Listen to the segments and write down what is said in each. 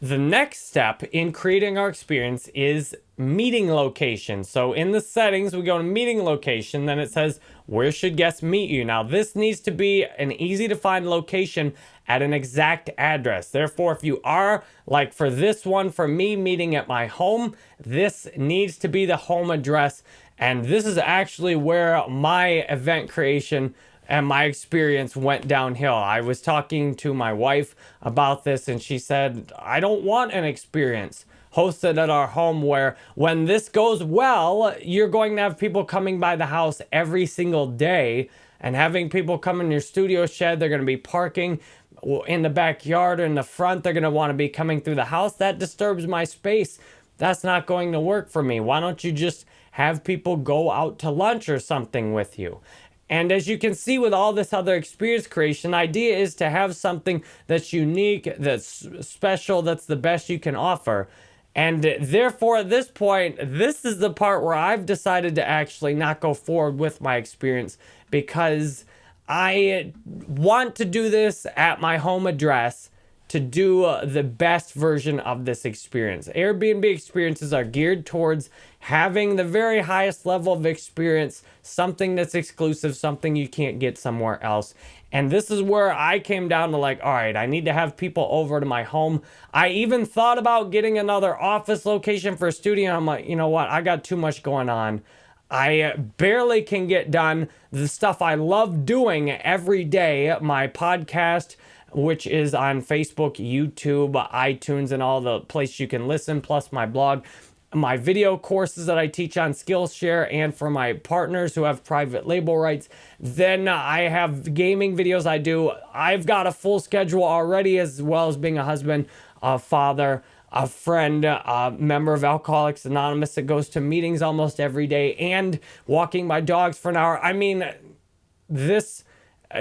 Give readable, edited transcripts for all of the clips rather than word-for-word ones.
The next step in creating our experience is meeting location. So in the settings, we go to meeting location, then it says, where should guests meet you? Now, this needs to be an easy to find location at an exact address. Therefore, if you are, like for this one, for me meeting at my home, this needs to be the home address. And this is actually where my event creation and my experience went downhill. I was talking to my wife about this, and she said, I don't want an experience hosted at our home where when this goes well, you're going to have people coming by the house every single day and having people come in your studio shed. They're going to be parking in the backyard or in the front. They're going to want to be coming through the house. That disturbs my space. That's not going to work for me. Why don't you just have people go out to lunch or something with you? And as you can see with all this other experience creation, the idea is to have something that's unique, that's special, that's the best you can offer. And therefore, at this point, this is the part where I've decided to actually not go forward with my experience because I want to do this at my home address to do the best version of this experience. Airbnb experiences are geared towards having the very highest level of experience, something that's exclusive, something you can't get somewhere else. And this is where I came down to like, all right, I need to have people over to my home. I even thought about getting another office location for a studio. I'm like, you know what? I got too much going on. I barely can get done the stuff I love doing every day, my podcast, which is on Facebook, YouTube, iTunes, and all the places you can listen, plus my blog, my video courses that I teach on Skillshare, and for my partners who have private label rights. Then I have gaming videos I do. I've got a full schedule already, as well as being a husband, a father, a friend, a member of Alcoholics Anonymous that goes to meetings almost every day, and walking my dogs for an hour. I mean, this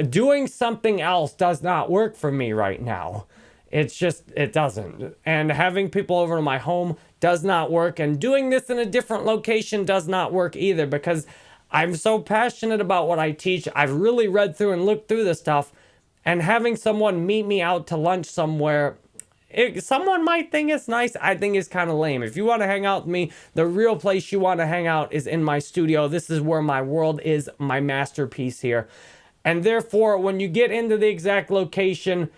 doing something else does not work for me right now. It doesn't. And having people over to my home does not work. And doing this in a different location does not work either because I'm so passionate about what I teach. I've really read through and looked through this stuff. And having someone meet me out to lunch somewhere, someone might think it's nice. I think it's kind of lame. If you want to hang out with me, the real place you want to hang out is in my studio. This is where my world is, my masterpiece here. And therefore, when you get into the exact location,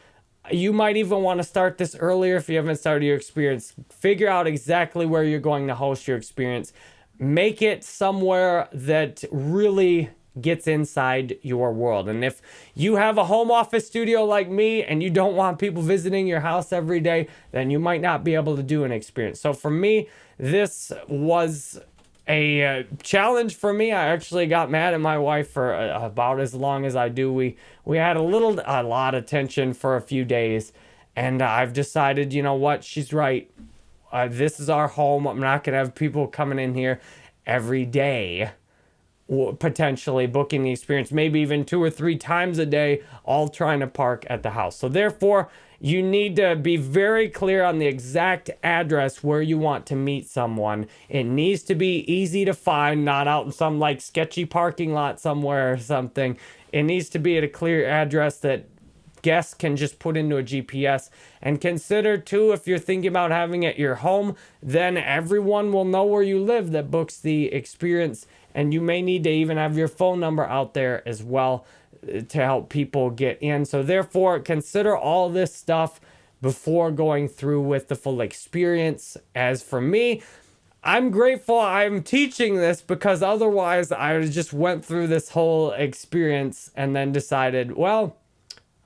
you might even want to start this earlier if you haven't started your experience. Figure out exactly where you're going to host your experience. Make it somewhere that really gets inside your world. And if you have a home office studio like me and you don't want people visiting your house every day, then you might not be able to do an experience. So for me, this was a challenge for me. I actually got mad at my wife for about as long as I do. We had a lot of tension for a few days, and I've decided, you know what, she's right. This is our home. I'm not gonna have people coming in here every day, potentially booking the experience, maybe even 2 or 3 times a day, all trying to park at the house. So therefore, you need to be very clear on the exact address where you want to meet someone. It needs to be easy to find, not out in some like sketchy parking lot somewhere or something. It needs to be at a clear address that guests can just put into a GPS. And consider too, if you're thinking about having it at your home, then everyone will know where you live that books the experience. And you may need to even have your phone number out there as well to help people get in. So therefore, consider all this stuff before going through with the full experience. As for me, I'm grateful I'm teaching this because otherwise I just went through this whole experience and then decided, well,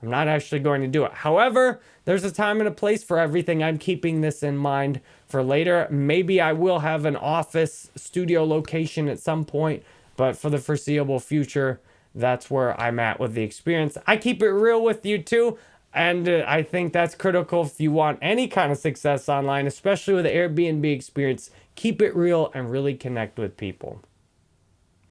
I'm not actually going to do it. However, there's a time and a place for everything. I'm keeping this in mind for later. Maybe I will have an office studio location at some point, but for the foreseeable future, that's where I'm at with the experience. I keep it real with you too. And I think that's critical if you want any kind of success online, especially with the Airbnb experience. Keep it real and really connect with people.